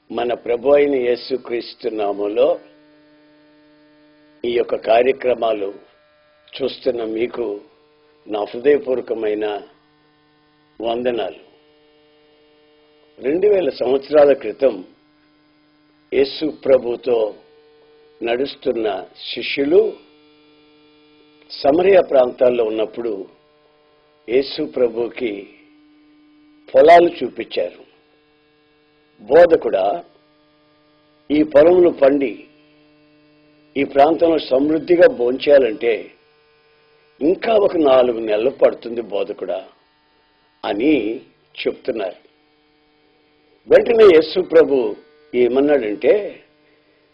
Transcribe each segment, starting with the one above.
మన ప్రభు అయిన యేసుక్రీస్తు నామములో ఈ యొక్క కార్యక్రమాలు చూస్తున్న మీకు నా హృదయపూర్వకమైన వందనాలు. 2000 సంవత్సరాల క్రితం యేసు ప్రభుతో నడుస్తున్న శిష్యులు సమరయ ప్రాంతాల్లో ఉన్నప్పుడు యేసు ప్రభుకి పొలాలు చూపించారు. బోధకుడా, ఈ పొలములు పండి ఈ ప్రాంతంలో సమృద్ధిగా భోంచేయాలంటే ఇంకా ఒక 4 నెలలు పడుతుంది బోధకుడా అని చెప్తున్నారు. వెంటనే యేసు ప్రభు ఏమన్నాడంటే,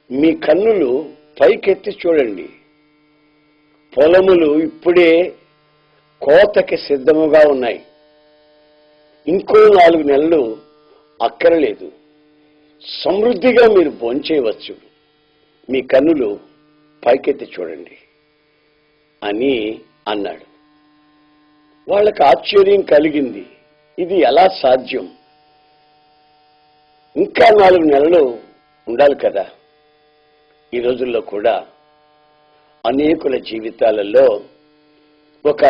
మీ కన్నులు పైకెత్తి చూడండి, పొలములు ఇప్పుడే కోతకి సిద్ధముగా ఉన్నాయి, ఇంకో 4 నెలలు అక్కరలేదు, సమృద్ధిగా మీరు భోంచేయవచ్చు, మీ కన్నులు పైకెత్తి చూడండి అని అన్నాడు. వాళ్ళకి ఆశ్చర్యం కలిగింది. ఇది ఎలా సాధ్యం? ఇంకా 4 నెలలు ఉండాలి కదా. ఈ రోజుల్లో కూడా అనేకుల జీవితాలలో ఒక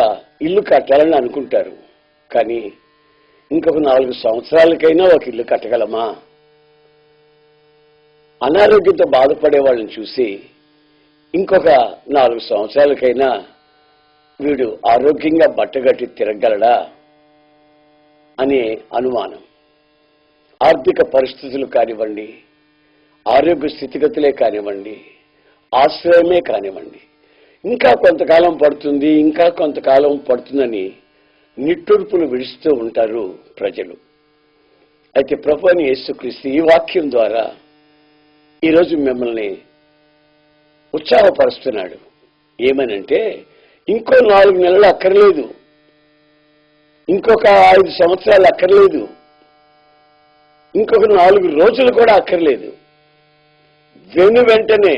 ఇల్లు కట్టాలని అనుకుంటారు, కానీ ఇంకొక 4 సంవత్సరాలకైనా ఒక ఇల్లు కట్టగలమా? అనారోగ్యంతో బాధపడే వాళ్ళని చూసి ఇంకొక 4 సంవత్సరాలకైనా వీడు ఆరోగ్యంగా బట్టగట్టి తిరగలడా అనే అనుమానం. ఆర్థిక పరిస్థితులు కానివ్వండి, ఆరోగ్య స్థితిగతులే కానివ్వండి, ఆశ్రయమే కానివ్వండి, ఇంకా కొంతకాలం పడుతుంది, ఇంకా కొంతకాలం పడుతుందని నిట్టూర్పులు విడుస్తూ ఉంటారు ప్రజలు. అయితే ప్రభు అయిన యేసుక్రీస్తు ఈ వాక్యం ద్వారా ఈరోజు మిమ్మల్ని ఉత్సాహపరుస్తున్నాడు. ఏమనంటే, ఇంకో 4 నెలలు అక్కర్లేదు, ఇంకొక 5 సంవత్సరాలు అక్కర్లేదు, ఇంకొక 4 రోజులు కూడా అక్కర్లేదు. వెంటనే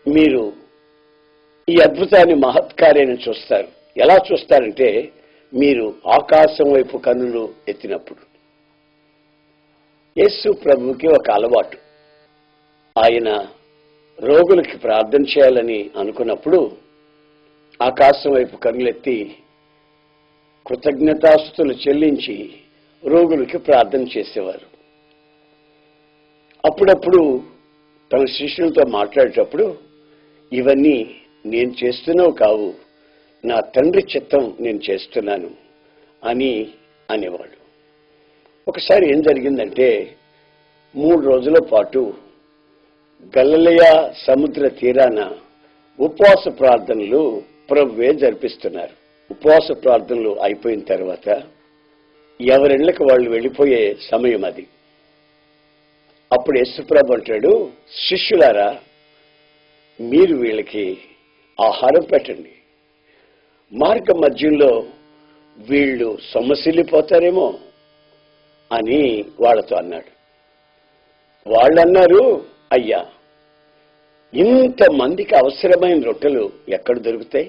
మీరు ఈ అద్భుతాన్ని, మహత్కార్యాన్ని చూస్తారు. ఎలా చూస్తారంటే, మీరు ఆకాశం వైపు కన్నులు ఎత్తినప్పుడు. యేసు ప్రభువుకి ఒక అలవాటు. ఆయన రోగులకి ప్రార్థన చేయాలని అనుకున్నప్పుడు ఆకాశం వైపు కన్నులెత్తి కృతజ్ఞతాస్తుతులు చెల్లించి రోగులకి ప్రార్థన చేసేవారు. అప్పుడప్పుడు తన శిష్యులతో మాట్లాడేటప్పుడు, ఇవన్నీ నేను చేస్తున్నావు కావు, నా తండ్రి చిత్తం నేను చేస్తున్నాను అని అనేవాడు. ఒకసారి ఏం జరిగిందంటే, 3 రోజుల పాటు గలిలయ సముద్ర తీరాన ఉపవాస ప్రార్థనలు ప్రభువే జరిపిస్తున్నారు. ఉపవాస ప్రార్థనలు అయిపోయిన తర్వాత ఎవరిళ్ళకి వాళ్ళు వెళ్ళిపోయే సమయం అది. అప్పుడు యేసుప్రభు అంటాడు, శిష్యులారా, మీరు వీళ్ళకి ఆహారం పెట్టండి. మార్గ మధ్యంలో వీళ్ళు సొమ్మసిల్లిపోతారేమో అని వాళ్ళతో అన్నాడు. వాళ్ళన్నారు, అయ్యా, ఇంతమందికి అవసరమైన రొట్టెలు ఎక్కడ దొరుకుతాయి?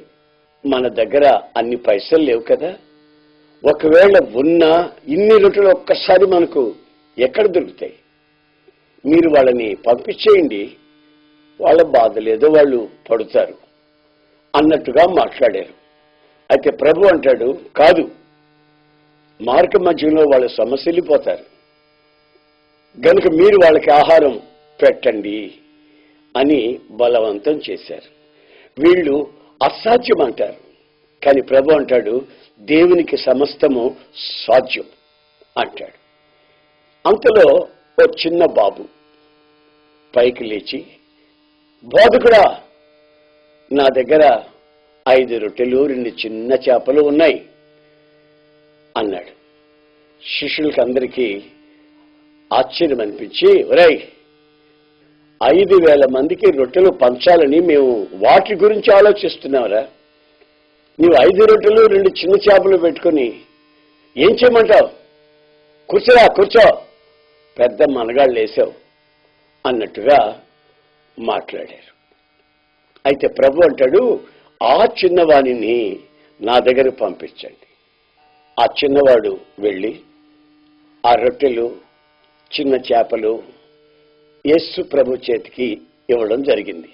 మన దగ్గర అన్ని పైసలు లేవు కదా. ఒకవేళ ఉన్నా ఇన్ని రొట్టెలు ఒక్కసారి మనకు ఎక్కడ దొరుకుతాయి? మీరు వాళ్ళని పంపించేయండి, వాళ్ళ బాధ లేదో వాళ్ళు పడుతారు అన్నట్టుగా మాట్లాడారు. అయితే ప్రభు అంటాడు, కాదు, మార్గ మధ్యంలో వాళ్ళు సమస్యలిపోతారు, గనుక మీరు వాళ్ళకి ఆహారం పెట్టండి అని బలవంతం చేశారు. వీళ్ళు అసాధ్యం అంటారు, కానీ ప్రభు అంటాడు, దేవునికి సమస్తము సాధ్యం అంటాడు. అంతలో ఓ చిన్న బాబు పైకి లేచి, బోధకుడా, నా దగ్గర 5 రొట్టెలు 2 చిన్న చేపలు ఉన్నాయి అన్నాడు. శిష్యులకి అందరికీ ఆశ్చర్యం అనిపించి, ఒరేయ్, 5,000 మందికి రొట్టెలు పంచాలని మేము వాటి గురించి ఆలోచిస్తున్నావురా, నీవు 5 రొట్టెలు 2 చిన్న చేపలు పెట్టుకుని ఏం చేయమంటావు? కూర్చోరా, కూర్చో, పెద్ద మనగాళ్ళు వేసావు అన్నట్టుగా మాట్లాడారు. అయితే ప్రభు అంటాడు, ఆ చిన్నవాణిని నా దగ్గర పంపించండి. ఆ చిన్నవాడు వెళ్ళి ఆ రొట్టెలు చిన్న చేపలు యేసు ప్రభు చేతికి ఇవ్వడం జరిగింది.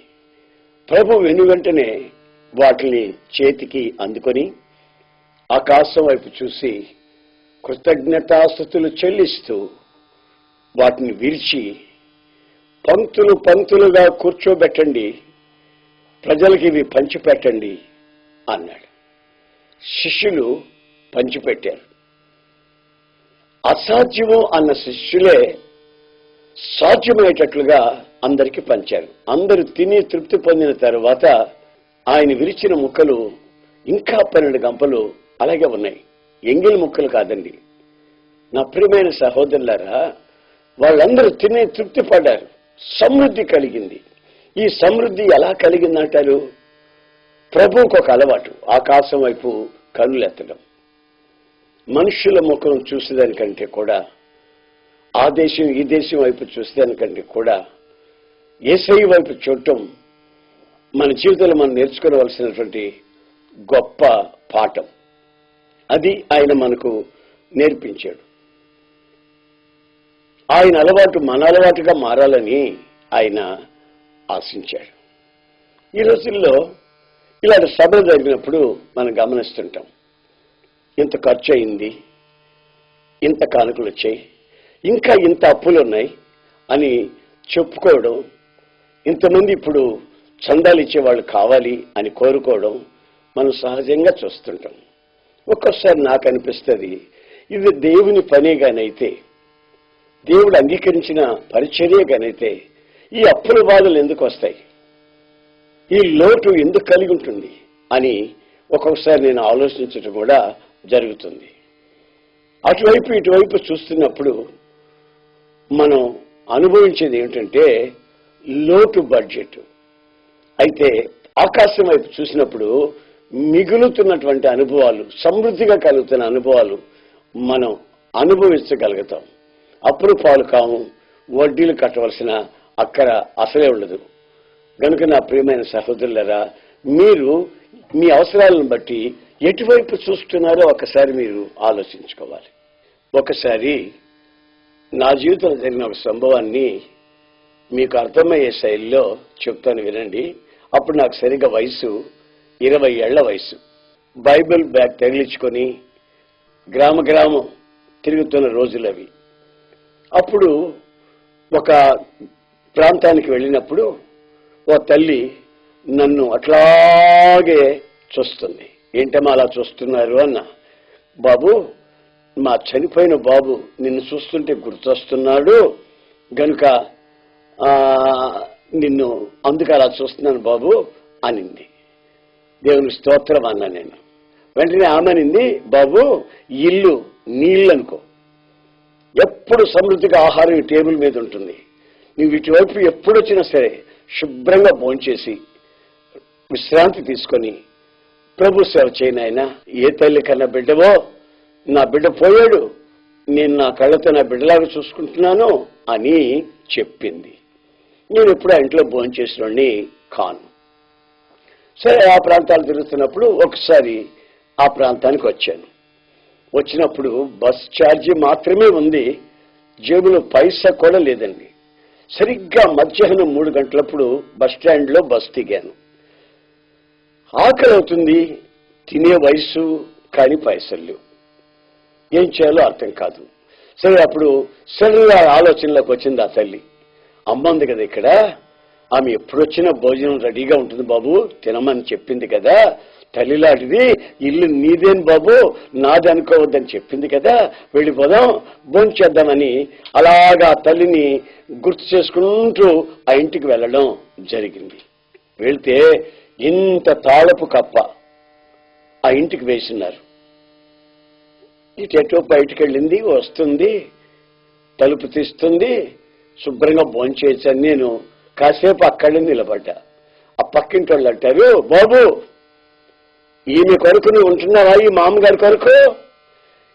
ప్రభు వెనువెంటనే వాటిని చేతికి అందుకొని ఆకాశం వైపు చూసి కృతజ్ఞతాస్తుతులు చెల్లిస్తూ వాటిని విరిచి పంక్తులు పంక్తులుగా కూర్చోబెట్టండి, ప్రజలకి ఇవి పంచిపెట్టండి అన్నాడు. శిష్యులు పంచిపెట్టారు. అసాధ్యము అన్న శిష్యులే సాధ్యమయ్యేటట్లుగా అందరికీ పంచారు. అందరూ తిని తృప్తి పొందిన తర్వాత ఆయన విరిచిన ముక్కలు ఇంకా 12 గంపలు అలాగే ఉన్నాయి. ఎంగిలి ముక్కలు కాదండి. నా ప్రియమైన సహోదరులారా, వాళ్ళందరూ తిని తృప్తి పడ్డారు. సమృద్ధి కలిగింది. ఈ సమృద్ధి ఎలా కలిగిందంటారు? ప్రభువుకు ఒక అలవాటు ఆకాశం వైపు కన్నులెత్తడం. మనుషుల ముఖం చూసేదానికంటే కూడా, ఆ దేశం ఈ దేశం వైపు చూసేదానికంటే కూడా యేసయ్య వైపు చూడటం మన జీవితంలో మనం నేర్చుకోవలసినటువంటి గొప్ప పాఠం. అది ఆయన మనకు నేర్పించాడు. ఆయన అలవాటు మన అలవాటుగా మారాలని ఆయన ఆశించాడు. ఈ రోజుల్లో ఇలాంటి సభలు జరిగినప్పుడు మనం గమనిస్తుంటాం. ఇంత ఖర్చు అయింది, ఇంత కానుకలు వచ్చాయి, ఇంకా ఇంత అప్పులు ఉన్నాయి అని చెప్పుకోవడం, ఇంతమంది ఇప్పుడు చందాలు ఇచ్చేవాళ్ళు కావాలి అని కోరుకోవడం మనం సహజంగా చూస్తుంటాం. ఒక్కోసారి నాకు అనిపిస్తుంది, ఇది దేవుని పనేగానైతే, దేవుడు అంగీకరించిన పరిచర్యగానైతే ఈ అప్పుల బాధలు ఎందుకు వస్తాయి, ఈ లోటు ఎందుకు కలిగి ఉంటుంది అని ఒక్కొక్కసారి నేను ఆలోచించడం కూడా జరుగుతుంది. అటువైపు ఇటువైపు చూస్తున్నప్పుడు మనం అనుభవించేది ఏమిటంటే లోటు బడ్జెట్. అయితే ఆకాశం వైపు చూసినప్పుడు మిగులుతున్నటువంటి అనుభవాలు, సమృద్ధిగా కలుగుతున్న అనుభవాలు మనం అనుభవించగలుగుతాం. అప్పులు పాలు కాము, వడ్డీలు కట్టవలసిన అక్కర అసలే ఉండదు. కనుక నా ప్రియమైన సహోదరులారా, మీరు మీ అవసరాలను బట్టి ఎటువైపు చూస్తున్నారో ఒకసారి మీరు ఆలోచించుకోవాలి. ఒకసారి నా జీవితంలో జరిగిన ఒక సంభవాన్ని మీకు అర్థమయ్యే శైలిలో చెప్తాను, వినండి. అప్పుడు నాకు సరిగ్గా వయసు 20 ఏళ్ల వయసు. బైబిల్ బ్యాగ్ తగిలించుకొని గ్రామ గ్రామం తిరుగుతున్న రోజులు అవి. అప్పుడు ఒక ప్రాంతానికి వెళ్ళినప్పుడు ఓ తల్లి నన్ను అట్లాగే చూస్తుంది. ఏంటమ్మా అలా చూస్తున్నారు అన్న. బాబు, మా చనిపోయిన బాబు నిన్ను చూస్తుంటే గుర్తొస్తున్నాడు గనుక నిన్ను అందుకు అలా చూస్తున్నాను బాబు అనింది. దేవుని స్తోత్రం అన్నా నేను. వెంటనే ఆమెనింది, బాబు ఇల్లు నీళ్ళు అనుకో, ఎప్పుడు సమృద్ధిగా ఆహారం ఈ టేబుల్ మీద ఉంటుంది, నువ్వు ఇటువైపు ఎప్పుడు వచ్చినా సరే శుభ్రంగా భోంచేసి విశ్రాంతి తీసుకొని ప్రభు సేవ చేయనాయన. ఏ తల్లి కన్నా బిడ్డవో, నా బిడ్డ పోయాడు, నేను నా కళ్ళతో నా బిడ్డలాగా చూసుకుంటున్నాను అని చెప్పింది. నేను ఎప్పుడు ఆ ఇంట్లో భోంచేసినోడిని కాను. సరే, ఆ ప్రాంతాలు తిరుగుతున్నప్పుడు ఒకసారి ఆ ప్రాంతానికి వచ్చాను. వచ్చినప్పుడు బస్ ఛార్జీ మాత్రమే ఉంది, జేబులో పైసా కూడా లేదండి. సరిగ్గా మధ్యాహ్నం 3 గంటలప్పుడు బస్ స్టాండ్లో బస్ దిగాను. ఆకలి అవుతుంది, తినే వయసు, కానీ పైసలు లేవు. ఏం చేయాలో అర్థం కాదు. సరే, అప్పుడు సరిగా ఆలోచనలోకి వచ్చింది ఆ తల్లి. అమ్మ ఉంది కదా ఇక్కడ, ఆమె ఎప్పుడొచ్చినా భోజనం రెడీగా ఉంటుంది బాబు, తినమని చెప్పింది కదా, తల్లిలాంటిది, ఇల్లు నీదేని బాబు, నాది అనుకోవద్దని చెప్పింది కదా, వెళ్ళిపోదాం భోంచేద్దామని అలాగా తల్లిని గుర్తు చేసుకుంటూ ఆ ఇంటికి వెళ్ళడం జరిగింది. వెళ్తే ఇంత తాళపు కప్ప ఆ ఇంటికి వేసినారు. ఇటెటో బయటికి వెళ్ళింది, వస్తుంది, తలుపు తీస్తుంది, శుభ్రంగా భోంచేయచ్చని నేను కాసేపు అక్కడే నిలబడ్డా. ఆ పక్కింటి వాళ్ళు అంటారు, బాబు ఈమె కొరకు నువ్వు ఉంటున్నావా, ఈ మామగారి కొరకు?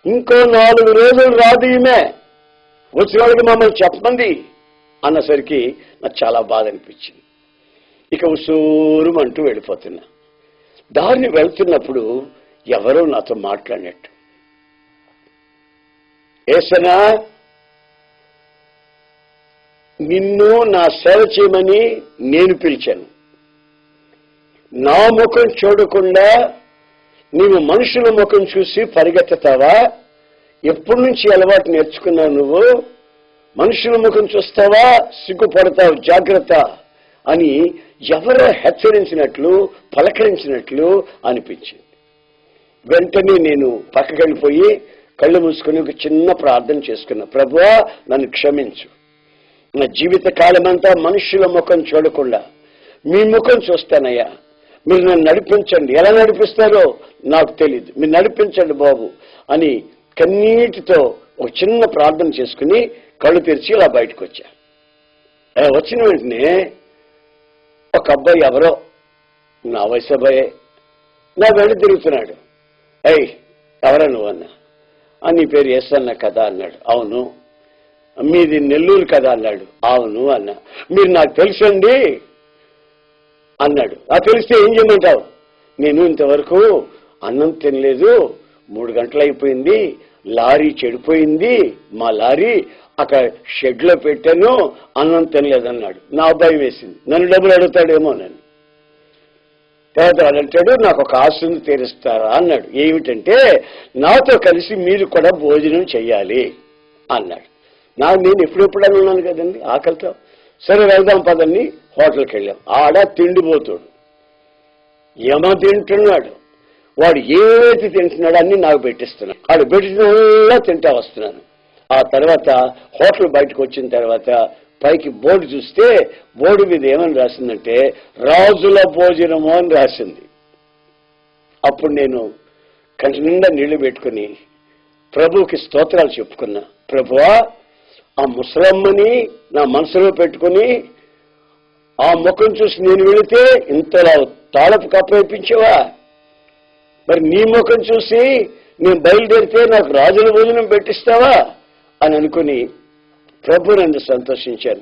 ఇంకో 4 రోజులు రాదు ఈమె, వచ్చిన వాళ్ళకి మమ్మల్ని చెప్పమంది అన్నసరికి నాకు చాలా బాధ అనిపించింది. ఇక ఉసూరు అంటూ వెళ్ళిపోతున్నా. దారిని వెళ్తున్నప్పుడు ఎవరో నాతో మాట్లాడినట్టు, ఏసనా నిన్ను నా సేవ చేయమని నేను పిలిచాను. నా ముఖం చూడకుండా నీవు మనుషుల ముఖం చూసి పరిగెత్తుతావా? ఎప్పటి నుంచి అలవాటు నేర్చుకున్నావు నువ్వు? మనుషుల ముఖం చూస్తావా, సిగ్గుపడతావు, జాగ్రత్త అని ఎవరో హెచ్చరించినట్లు, పలకరించినట్లు అనిపించింది. వెంటనే నేను పక్కకెళ్ళిపోయి కళ్ళు మూసుకుని ఒక చిన్న ప్రార్థన చేసుకున్నా. ప్రభువా, నన్ను క్షమించు. నా జీవిత కాలమంతా మనుషుల ముఖం చూడకుండా మీ ముఖం చూస్తానయ్యా. మీరు నన్ను నడిపించండి. ఎలా నడిపిస్తారో నాకు తెలియదు, మీరు నడిపించండి బాబు అని కన్నీటితో ఒక చిన్న ప్రార్థన చేసుకుని కళ్ళు తెరిచి ఇలా బయటకు వచ్చా. వచ్చిన వెంటనే ఒక అబ్బాయి, ఎవరో నా వయసు అబ్బాయే, నా వెంట తిరుగుతున్నాడు. ఎవరా నువ్వు అన్నా. నీ పేరు ఏసన్న కదా అన్నాడు. అవును. మీది నెల్లూరు కదా అన్నాడు. అవును అన్నా. మీరు నాకు తెలుసండి అన్నాడు. తెలిస్తే ఏం చేయమంటావు? నేను ఇంతవరకు అన్నం తినలేదు, 3 గంటలు అయిపోయింది, లారీ చెడిపోయింది, మా లారీ అక్కడ షెడ్లో పెట్టాను, అన్నం తినలేదన్నాడు. నా భయం వేసింది, నన్ను డబ్బులు అడుగుతాడేమో నన్ను. తర్వాత అంటాడు, నాకు ఒక ఆశను తీరుస్తారా అన్నాడు. ఏమిటంటే, నాతో కలిసి మీరు కూడా భోజనం చెయ్యాలి అన్నాడు. నేను ఎప్పుడెప్పుడు అని ఉన్నాను కదండి ఆకలితో. సరే వెళ్దాం పదండి. హోటల్కి వెళ్ళాం. ఆడ తిండిపోతాడు, ఏమో తింటున్నాడు. వాడు ఏది తింటున్నాడు అన్ని నాకు పెట్టిస్తున్నాడు. వాడు పెట్టినల్లా తింటా వస్తున్నాను. ఆ తర్వాత హోటల్ బయటకు వచ్చిన తర్వాత పైకి బోర్డు చూస్తే బోర్డు మీద ఏమని రాసిందంటే రాజుల భోజనము అని రాసింది. అప్పుడు నేను కంటి నిండా నీళ్లు పెట్టుకుని ప్రభువుకి స్తోత్రాలు చెప్పుకున్నా. ప్రభువా, ఆ ముసలమ్మని నా మనసులో పెట్టుకుని ఆ ముఖం చూసి నేను వెళితే ఇంతలా తాళపు కప్పేపించావా? మరి నీ ముఖం చూసి నేను బయలుదేరితే నాకు రాజుల భోజనం పెట్టిస్తావా అని అనుకుని ప్రభు నన్ను సంతోషించాను.